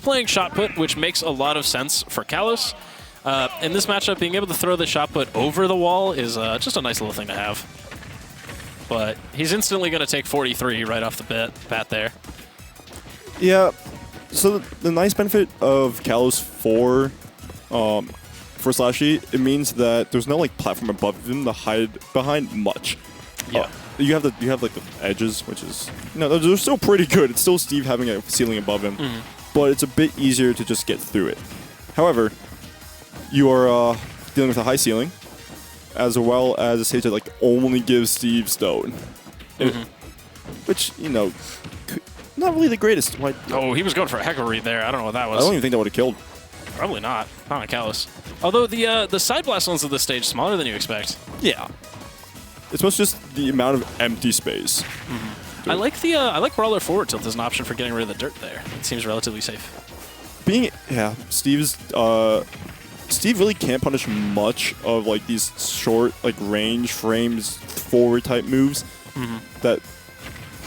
playing shot put, which makes a lot of sense for Kalos. In this matchup, being able to throw the shot put over the wall is just a nice little thing to have. But he's instantly going to take 43 right off the bat there. Yeah. So the nice benefit of Kalos for SLASHY, it means that there's no like platform above him to hide behind much. Yeah. You have like the edges, which is they're still pretty good. It's still Steve having a ceiling above him, but it's a bit easier to just get through it. However, you are dealing with a high ceiling, as well as a stage that like only gives Steve stone, which not really the greatest. Oh, he was going for a heck of a read there. I don't know what that was. I don't even think that would have killed. Probably not. Not on Kalos. Although the side blast ones of this stage smaller than you expect. Yeah. It's mostly just the amount of empty space. I like Brawler forward tilt as an option for getting rid of the dirt there. It seems relatively safe. Steve really can't punish much of like these short like range frames forward type moves that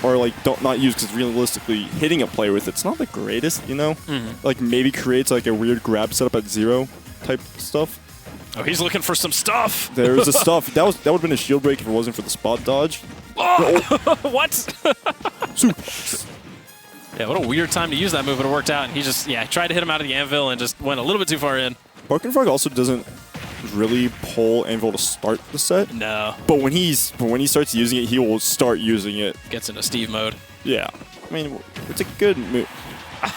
are like not used because realistically hitting a player with it's not the greatest, Like maybe creates like a weird grab setup at 0 type stuff. Oh, he's looking for some stuff. There's the stuff. That would have been a shield break if it wasn't for the spot dodge. Oh! What? Super. Yeah, what a weird time to use that move, but it worked out. And he just, tried to hit him out of the anvil and just went a little bit too far in. Barking Frog also doesn't really pull anvil to start the set. No. But when he starts using it, he will start using it. Gets into Steve mode. Yeah. I mean, it's a good move.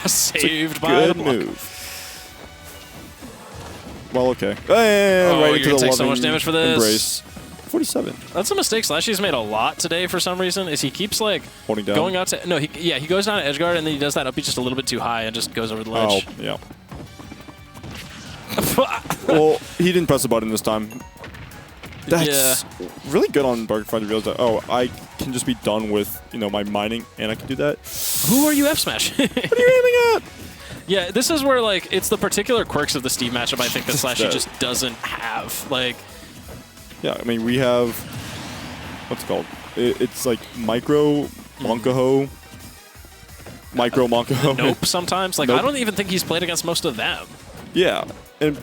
Saved by the block. Good move. Well, okay. And right into you're the take so much damage for this. Embrace. 47. That's a mistake SLASHY's made a lot today for some reason, is he keeps like holding down. Going out to he goes down to edge guard and then he does that up just a little bit too high and just goes over the ledge. Oh, yeah. Well, he didn't press the button this time. That's really good on Barking Frog to realize that, I can just be done with, my mining and I can do that. Who are you F smash? What are you aiming at? Yeah, this is where like it's the particular quirks of the Steve matchup I think that SLASHY just doesn't have. Like, yeah, I mean we have what's it called? It's like micro Monkaho, micro Monkaho. Nope. Sometimes like Nope. I don't even think he's played against most of them. Yeah, and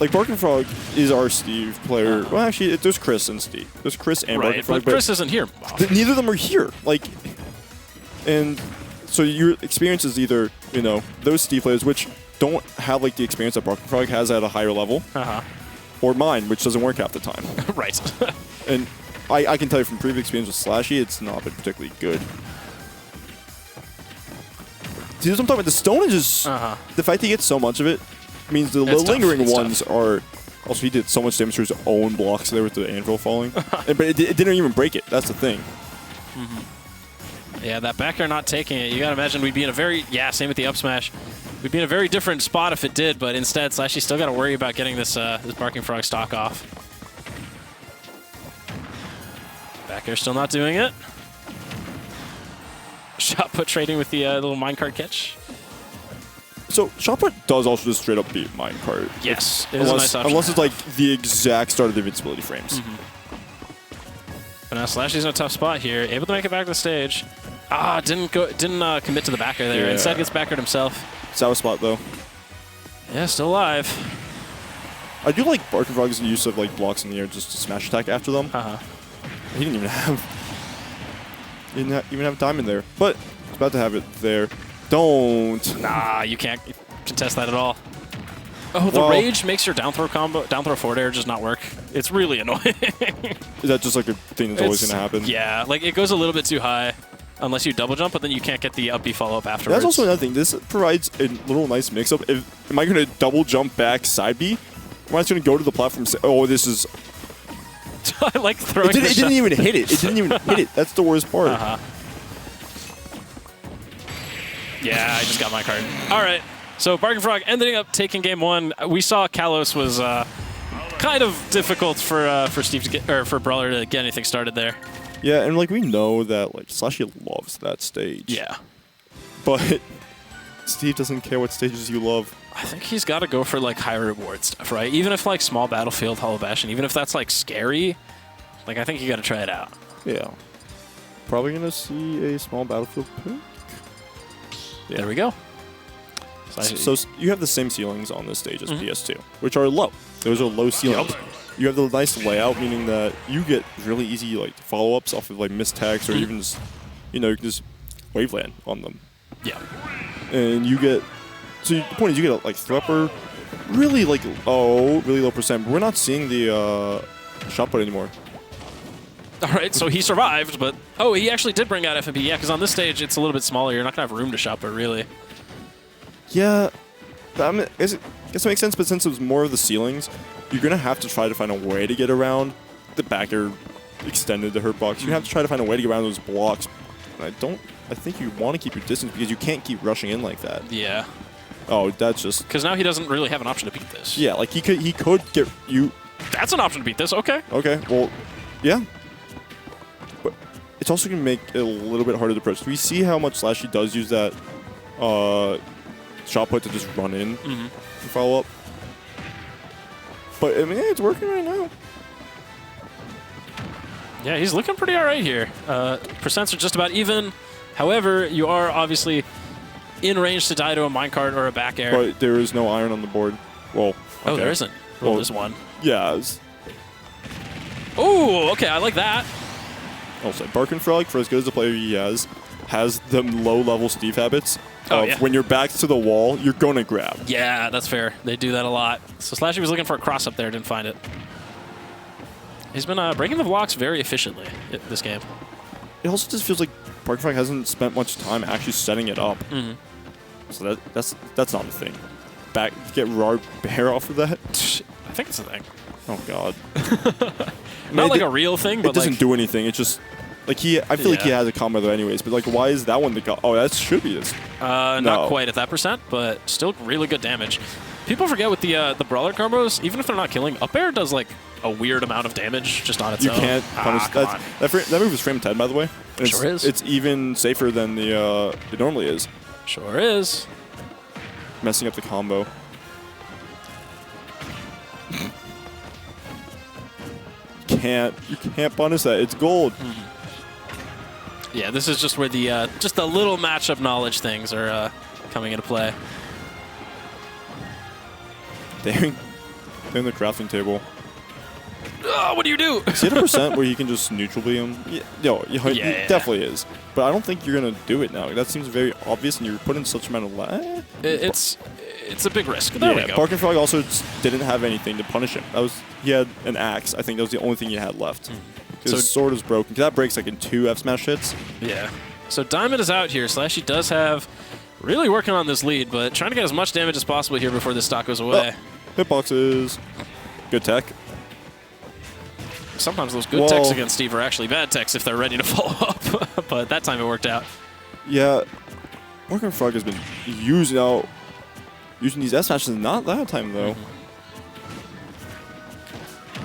like Barking Frog is our Steve player. Well, actually, there's Chris and Steve. There's Chris and Barking Frog, but Chris isn't here. Neither of them are here. Like, and. So your experience is either, those Steve players, which don't have like the experience that Barking Frog has at a higher level, or mine, which doesn't work half the time. Right. And I can tell you from previous experience with SLASHY, it's not been particularly good. See, what I'm talking about? The stone is just, the fact that he gets so much of it means the lingering ones are, also he did so much damage to his own blocks there with the anvil falling. But it didn't even break it, that's the thing. Yeah, that back air not taking it. You gotta imagine we'd be in a very, same with the up smash. We'd be in a very different spot if it did, but instead, SLASHY still gotta worry about getting this this Barking Frog stock off. Back air still not doing it. Shot put trading with the little minecart catch. So shot put does also just straight up beat minecart. Yes, it is a nice option. Unless it's like the exact start of the invincibility frames. But now SLASHY's in a tough spot here, able to make it back to the stage. Didn't commit to the backer there. Yeah. Instead gets backered himself. Sour spot though. Yeah, still alive. I do like Barking Frog's use of like blocks in the air just to smash attack after them. He didn't even have time in there, but he's about to have it there. Don't. Nah, you can't contest that at all. Oh, the rage makes your down throw forward air just not work. It's really annoying. Is that just like a thing that's always going to happen? Yeah, like it goes a little bit too high unless you double jump, but then you can't get the up B follow up afterwards. That's also another thing. This provides a little nice mix up. Am I going to double jump back side B? Or am I just going to go to the platform and say, oh, this is... I like throwing it didn't even hit it. It didn't even hit it. That's the worst part. Yeah, I just got my card. All right. So Barking Frog ending up taking game one. We saw Kalos was kind of difficult for Steve to get, or for Brawler to get anything started there. Yeah, and like we know that like SLASHY loves that stage. Yeah. But Steve doesn't care what stages you love. I think he's got to go for like high reward stuff, right? Even if like small battlefield, Hollow Bastion, even if that's like scary, like I think you got to try it out. Yeah. Probably gonna see a small battlefield pick. Yeah. There we go. So you have the same ceilings on this stage as PS2, which are low. Those are low ceilings. Yep. You have the nice layout, meaning that you get really easy like follow-ups off of like missed text, or even just, you know, you can just waveland on them. Yeah. And you get, so the point is you get like threat really like, really low percent. But we're not seeing the shot put anymore. All right, so he survived, but he actually did bring out FMP. Yeah, because on this stage it's a little bit smaller. You're not gonna have room to shot put really. Yeah, I mean, I guess it makes sense. But since it was more of the ceilings, you're gonna have to try to find a way to get around the back air extended the hurt box. You have to try to find a way to get around those blocks. And I think you want to keep your distance because you can't keep rushing in like that. Yeah. Oh, that's just because now he doesn't really have an option to beat this. Yeah, like he could get you. That's an option to beat this. Okay. Okay. Well, yeah. But it's also gonna make it a little bit harder to approach. We see how much SLASHY does use that shot put to just run in and follow up. But I mean, it's working right now. Yeah, he's looking pretty all right here. Percents are just about even. However, you are obviously in range to die to a minecart or a back air. But there is no iron on the board. Well, okay. Oh, there isn't. Well, there's one. Yeah. Oh, okay, I like that. Also, Barkenfrog, for as good as a player he has the low-level Steve habits. When your back's to the wall, you're going to grab. Yeah, that's fair. They do that a lot. So SLASHY was looking for a cross up there, didn't find it. He's been breaking the blocks very efficiently this game. It also just feels like Barkenfrog hasn't spent much time actually setting it up. So that's not a thing. Get Rar Bear off of that? I think it's a thing. Oh, God. Not like a real thing, but it doesn't do anything. It just... Like I feel like he has a combo though anyways, but like why is that one the go? Oh, that should be this. Not quite at that percent, but still really good damage. People forget with the Brawler combos, even if they're not killing, up air does like a weird amount of damage just on its own. You can't punish that move is frame 10, by the way. And Sure is. It's even safer than it normally is. Sure is. Messing up the combo. You can't punish that. It's gold. Yeah, this is just where the just the little matchup knowledge things are coming into play. They're in the crafting table. What do you do? Is it a percent where you can just neutral beam him? He definitely is. But I don't think you're gonna do it now. That seems very obvious, and you're putting such amount of lag. It's a big risk. There we go. Barkenfrog also didn't have anything to punish him. He had an axe. I think that was the only thing he had left. His sword is broken. That breaks like in 2 F smash hits. Yeah. So Diamond is out here. SLASHY does have really working on this lead, but trying to get as much damage as possible here before this stock goes away. Hitboxes. Good tech. Sometimes those good techs against Steve are actually bad techs if they're ready to follow up. But that time it worked out. Yeah. Barkenfrog has been using these S smashes. Not that time though.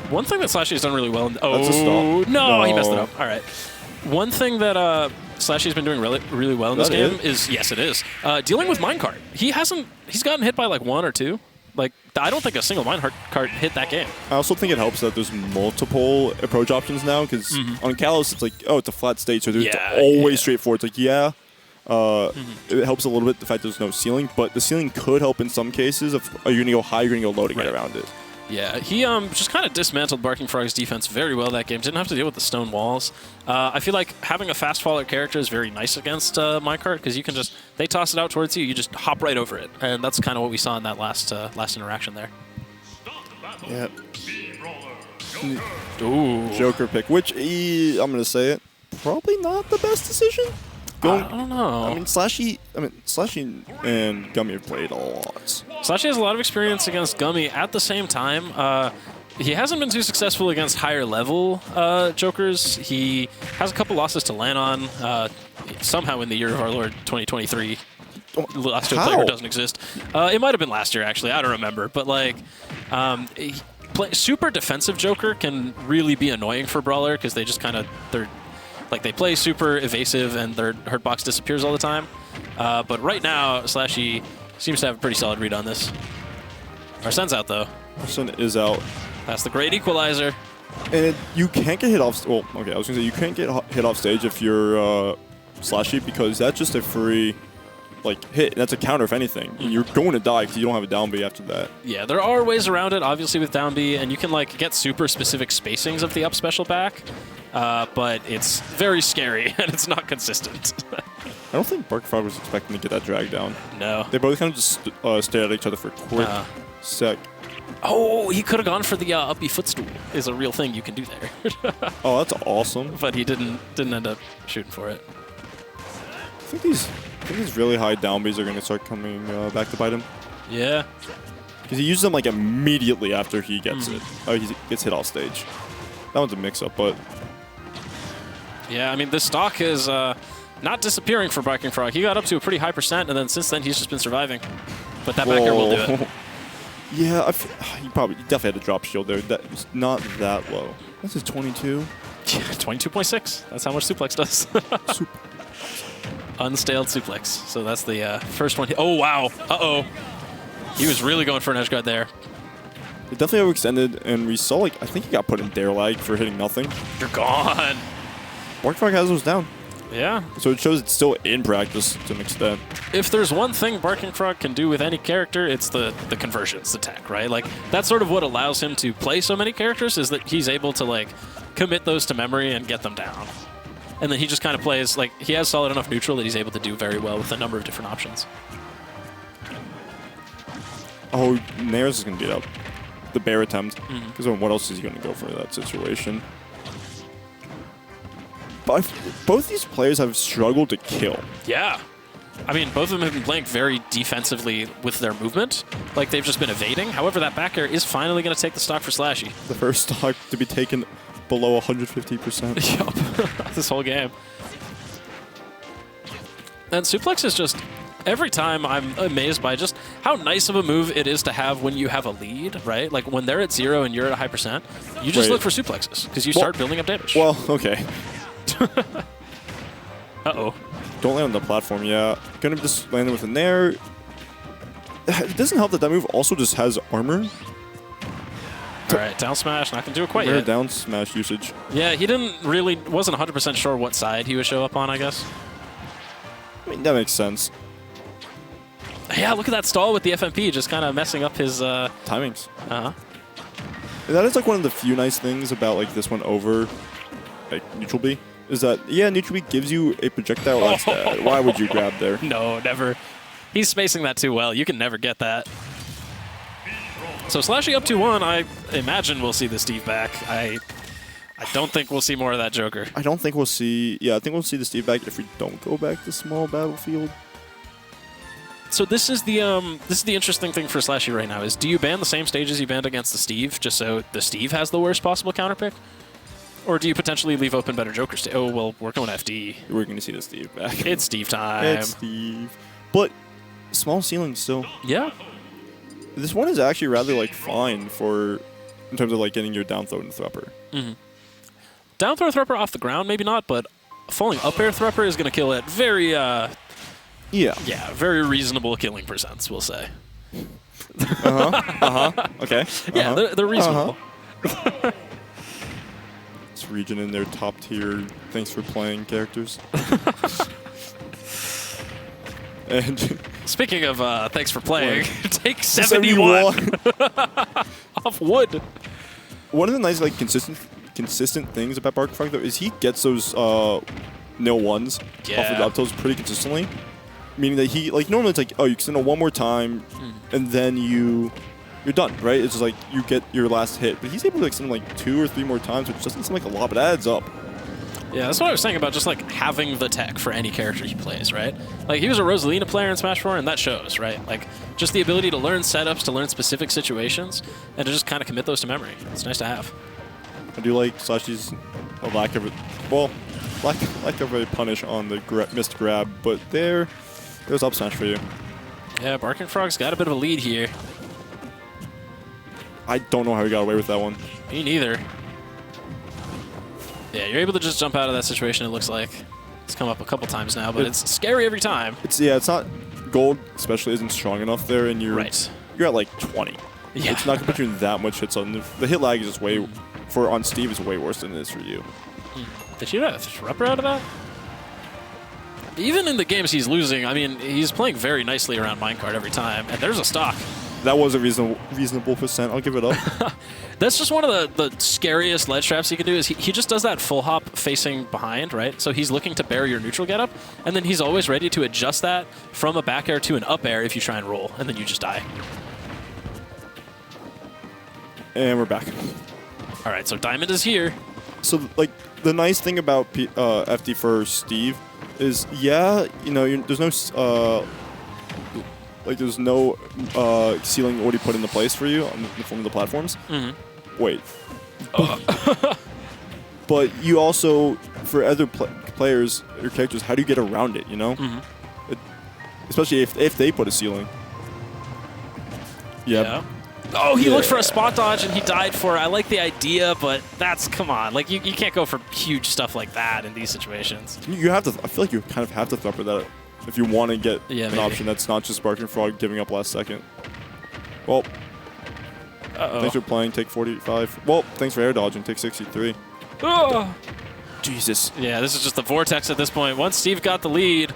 One thing that SLASHY has done really well. That's a stop. No, he messed it up. All right. One thing that SLASHy's been doing really well in this game is yes, it is dealing with minecart. He's gotten hit by like 1 or 2. Like I don't think a single minecart hit that game. I also think it helps that there's multiple approach options now because on Kalos it's like it's a flat stage, so it's always straightforward. It's like it helps a little bit the fact there's no ceiling, but the ceiling could help in some cases. If you're gonna go high, you're gonna go low to get around it. Yeah, he just kind of dismantled Barkenfrog's defense very well that game. Didn't have to deal with the stone walls. I feel like having a fast faller character is very nice against minecart because you can they toss it out towards you, you just hop right over it, and that's kind of what we saw in that last interaction there. Yep. Ooh. Joker pick, which I'm gonna say it, probably not the best decision. I don't know. I mean, SLASHY and Gummy have played a lot. SLASHY has a lot of experience against Gummy. At the same time, he hasn't been too successful against higher level Jokers. He has a couple losses to Lanon. Somehow in the year of our Lord 2023, last year player doesn't exist. It might have been last year actually. I don't remember. But like, super defensive Joker can really be annoying for Brawler because they just they play super evasive and their hurt box disappears all the time. But right now, SLASHY seems to have a pretty solid read on this. Arsene's out, though. Arsene is out. That's the great equalizer. And you can't get hit off... Well, okay, I was going to say you can't get hit off stage if you're SLASHY because that's just a free like hit, and that's a counter if anything. And you're going to die because you don't have a down B after that. Yeah, there are ways around it, obviously, with down B, and you can like get super specific spacings of the up special back, but it's very scary, and it's not consistent. I don't think Barkfrog was expecting to get that drag down. No. They both kind of just stared at each other for a quick sec. Oh, he could have gone for the up B footstool. Is a real thing you can do there. Oh, that's awesome. But he didn't end up shooting for it. I think these really high down Bs are going to start coming back to bite him. Yeah. Because he uses them like immediately after he gets it. Oh, he gets hit off stage. That one's a mix-up, but... Yeah, I mean, this stock is not disappearing for Barking Frog. He got up to a pretty high %, and then since then he's just been surviving. But that back air will do it. Yeah, he definitely had to drop shield there. That's not that low. This is 22. 22.6. That's how much suplex does. Unstaled suplex. So that's the first one. Oh, wow. Uh-oh. He was really going for an edge guard there. It definitely overextended, and we saw, like, I think he got put in dare lag for hitting nothing. You're gone. Barkfrog has those down. Yeah. So it shows it's still in practice to an extent. If there's one thing Barking Frog can do with any character, it's the conversions, the tech, right? Like, that's sort of what allows him to play so many characters, is that he's able to, like, commit those to memory and get them down. And then he just kind of plays, like, he has solid enough neutral that he's able to do very well with a number of different options. Oh, Nair's is going to get up. The bear attempt. Because what else is he going to go for in that situation? But both these players have struggled to kill. Yeah. I mean, both of them have been playing very defensively with their movement. Like, they've just been evading. However, that back air is finally going to take the stock for SLASHY. The first stock to be taken below 150%. Yup. This whole game. And suplex is just... Every time I'm amazed by just how nice of a move it is to have when you have a lead, right? Like, when they're at 0 and you're at a high %, you just look for suplexes because you start building up damage. Well, okay. Uh-oh. Don't land on the platform, yeah. Gonna just land with a Nair. It doesn't help that move also just has armor. All right, down smash, not gonna do it quite yet. Down smash usage. Yeah, he wasn't 100% sure what side he would show up on, I guess. I mean, that makes sense. Yeah, look at that stall with the FMP, just kind of messing up his... timings. Uh-huh. And that is like one of the few nice things about like this one over like neutral B. Is that, yeah, neutral B gives you a projectile. Why would you grab there? No, never. He's spacing that too well. You can never get that. So SLASHY up 2-1, I imagine we'll see the Steve back. I don't think we'll see more of that Joker. I don't think we'll see... Yeah, I think we'll see the Steve back if we don't go back to small battlefield. So this is the interesting thing for SLASHY right now, is do you ban the same stages you banned against the Steve, just so the Steve has the worst possible counterpick? Or do you potentially leave open better Joker stage? Oh, well, we're going FD. We're going to see the Steve back. It's Steve time. It's Steve. But small ceiling still. Yeah. This one is actually rather, like, fine for... In terms of, like, getting your down throw and thrupper. Down throw thrupper off the ground, maybe not, but falling up air thrupper is going to kill it very... Yeah, very reasonable killing %, we'll say. Okay. Yeah, they're reasonable. This region in their top tier, thanks for playing characters. And speaking of thanks for playing, take 71 off wood. One of the nice, like, consistent things about Barkfrog, though, is he gets those nil ones off the up tilts pretty consistently. Meaning that he, like, normally it's like, oh, you can send it one more time, and then you're done, right? It's just like you get your last hit. But he's able to like send like 2 or 3 more times, which doesn't seem like a lot, but adds up. Yeah, that's what I was saying about just like having the tech for any character he plays, right? Like, he was a Rosalina player in Smash 4, and that shows, right? Like, just the ability to learn setups, to learn specific situations, and to just kind of commit those to memory. It's nice to have. I do like SLASHY's lack of a punish on the missed grab, but there's up smash for you. Yeah, Barking Frog's got a bit of a lead here. I don't know how he got away with that one. Me neither. Yeah, you're able to just jump out of that situation, it looks like. It's come up a couple times now, but it's scary every time. It's not... Gold especially isn't strong enough there, and you're at like 20. Yeah. It's not going to put you in that much hits on... The hit lag is just way... on Steve is way worse than it is for you. Did you get a Thrupper out of that? even in the games he's losing, I mean, he's playing very nicely around minecart every time, and there's a stock. That was a reasonable percent. I'll give it up. That's just one of the scariest ledge traps he can do is he just does that full hop facing behind, right? So he's looking to bear your neutral getup, and then he's always ready to adjust that from a back air to an up air if you try and roll, and then you just die. And we're back. All right, so Diamond is here. So, like, the nice thing about FD for Steve is, yeah, you know, there's no there's no ceiling already put into place for you in the form of the platforms. Mm-hmm. Wait. But you also, for other players or characters, how do you get around it, you know? Mm-hmm. Especially if they put a ceiling. Yep. Yeah. Oh, he looked for a spot dodge and he died for it. I like the idea, but come on. Like, you can't go for huge stuff like that in these situations. You have to, I feel like you kind of have to thumper that if you want to get an option that's not just Barking Frog giving up last second. Well, thanks for playing, take 45. Well, thanks for air dodging, take 63. Oh. Jesus. Yeah, this is just the vortex at this point. Once Steve got the lead,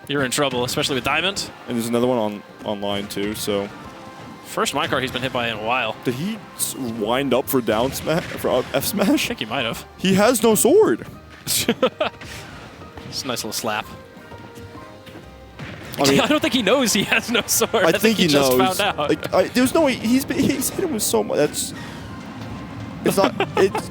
you're in trouble, especially with Diamond. And there's another one online too, so. First minecart he's been hit by in a while. Did he wind up for down smash, for F smash? I think he might have. He has no sword. It's a nice little slap. I mean, I don't think he knows he has no sword. I think he knows. Just found out. Like, there's no way he's hit him with so much. It's not.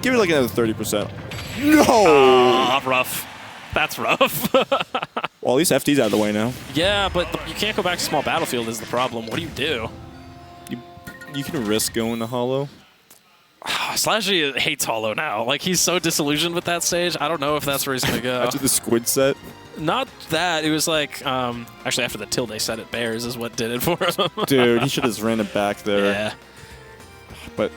Give it like another 30%. No. Rough. That's rough. Well, at least FD's out of the way now. Yeah, but you can't go back to small battlefield is the problem. What do you do? You can risk going to Hollow. SLASHY hates Hollow now. Like, he's so disillusioned with that stage. I don't know if that's where he's going to go. After the squid set? Not that. It was like, actually, after the tilde set at Bears is what did it for him. Dude, he should have just ran it back there. Yeah. But...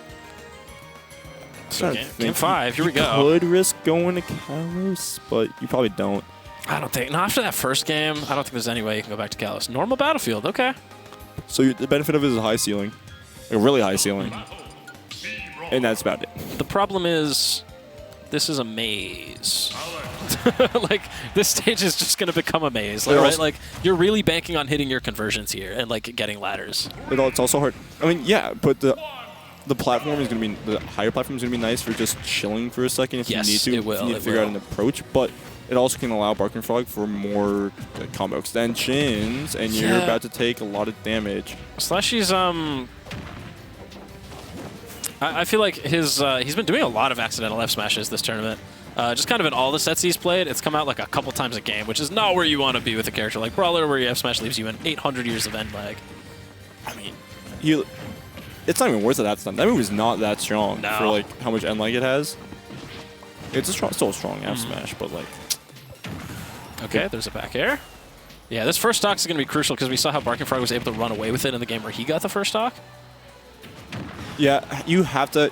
So game 5, here we go. You could risk going to Kalos, but you probably don't. I don't think. No, after that first game, I don't think there's any way you can go back to Kalos. Normal battlefield, okay. So the benefit of it is a high ceiling. A really high ceiling. And that's about it. The problem is, this is a maze. Like, this stage is just going to become a maze, right? Like, you're really banking on hitting your conversions here and, like, getting ladders. It's also hard. I mean, yeah, but the platform is going to be, the higher platform is going to be nice for just chilling for a second if you need to. It will. If you need to figure out an approach, but it also can allow Barking Frog for more combo extensions, and you're about to take a lot of damage. SLASHY's, I feel like he's been doing a lot of accidental F smashes this tournament. Just kind of in all the sets he's played, it's come out like a couple times a game, which is not where you want to be with a character like Brawler, where your F smash leaves you in 800 years of end lag. I mean, it's not even worth it that stun. That move is not that strong for like how much end lag it has. It's still a strong F smash, but like. Okay, there's a back air. Yeah, this first stock is going to be crucial because we saw how Barking Frog was able to run away with it in the game where he got the first stock. Yeah, you have to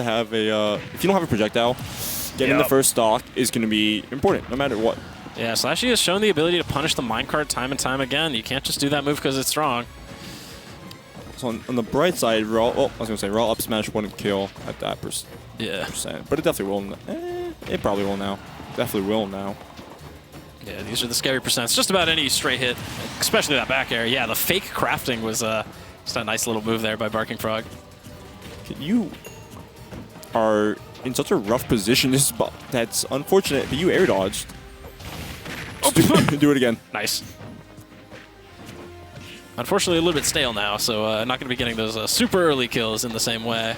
have a if you don't have a projectile, getting the first stock is going to be important no matter what. Yeah, SLASHY has shown the ability to punish the minecart time and time again. You can't just do that move because it's strong. So on the bright side, raw up smash wouldn't kill at that percent, but it definitely will. It probably will now. Definitely will now. Yeah, these are the scary percents. Just about any straight hit, especially that back air. Yeah, the fake crafting was just a nice little move there by Barking Frog. You are in such a rough position. That's unfortunate, but you air dodged. Oh. Do it again. Nice. Unfortunately, a little bit stale now, so not going to be getting those super early kills in the same way.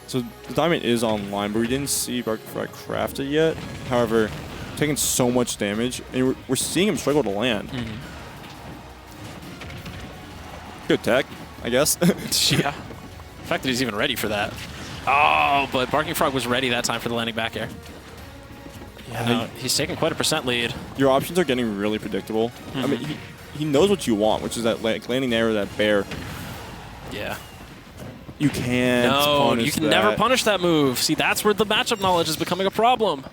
So the diamond is online, but we didn't see Barking Frog craft it yet. However, taking so much damage, and we're seeing him struggle to land. Mm-hmm. Good tech, I guess. Yeah. The fact that he's even ready for that. Oh, but Barking Frog was ready that time for the landing back air. Yeah, no, he's taking quite a percent lead. Your options are getting really predictable. Mm-hmm. I mean, he knows what you want, which is that landing there or that bear. Yeah. You can't punish you can that. never punish that move. See, that's where the matchup knowledge is becoming a problem.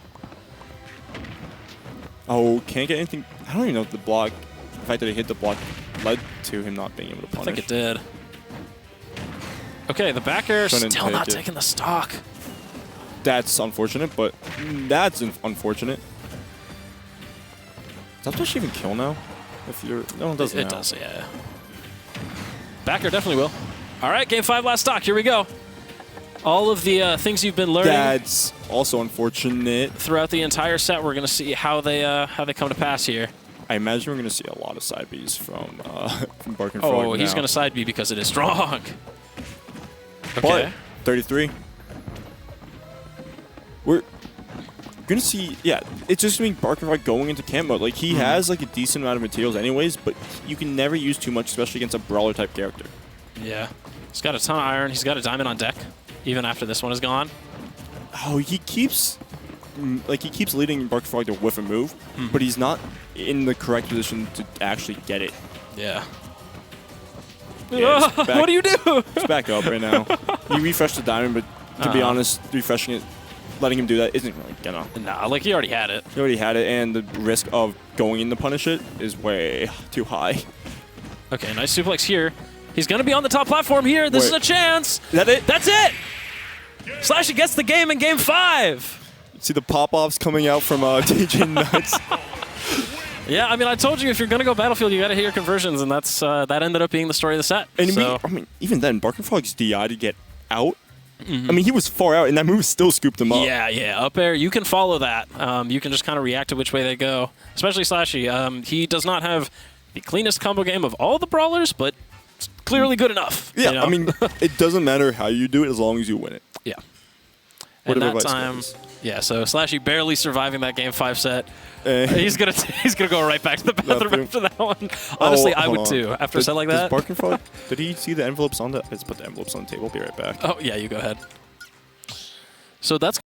Oh, can't get anything. I don't even know if the block, the fact that he hit the block led to him not being able to punish. I think it did. Okay, the back air still not taking the stock. That's unfortunate, but that's unfortunate. Does Splash even kill now? If you're no, it doesn't. It does, yeah. Backer definitely will. All right, game 5 last stock. Here we go. All of the things you've been learning. That's also unfortunate. Throughout the entire set, we're going to see how they come to pass here. I imagine we're going to see a lot of side Bs from Bark and Frog. Oh, he's going to side B because it is strong. Okay. But 33. We're going to see, yeah, it's just going to be Bark and Frog going into camp mode. Like, he has, like, a decent amount of materials anyways, but you can never use too much, especially against a Brawler-type character. Yeah. He's got a ton of iron. He's got a diamond on deck, even after this one is gone. Oh, he keeps leading Bark and Frog to whiff a move, but he's not in the correct position to actually get it. Yeah. Yeah, what do you do? It's back up right now. You refreshed the diamond, but to be honest, refreshing it, letting him do that isn't really gonna. Nah, like he already had it. He already had it, and the risk of going in to punish it is way too high. Okay, nice suplex here. He's going to be on the top platform here. This is a chance. Is that it? That's it. SLASHY gets the game in game 5. See the pop-offs coming out from DJ Nuts. Yeah, I mean, I told you if you're going to go Battlefield, you got to hit your conversions, and that's that ended up being the story of the set. And so. I mean, even then, Bark and Frog's DI to get out. I mean, he was far out, and that move still scooped him up. Yeah, up air. You can follow that. You can just kind of react to which way they go, especially SLASHY. He does not have the cleanest combo game of all the brawlers, but it's clearly good enough. Yeah, you know? I mean, it doesn't matter how you do it as long as you win it. Yeah. Whatever And that advice time, goes. yeah. So SLASHY barely surviving that game 5 set. He's gonna go right back to the bathroom after that one. Honestly, I would too. After a set like that. Bark and Frog, did he see the envelopes on the? Let's put the envelopes on the table. I'll be right back. Oh yeah, you go ahead. So that's.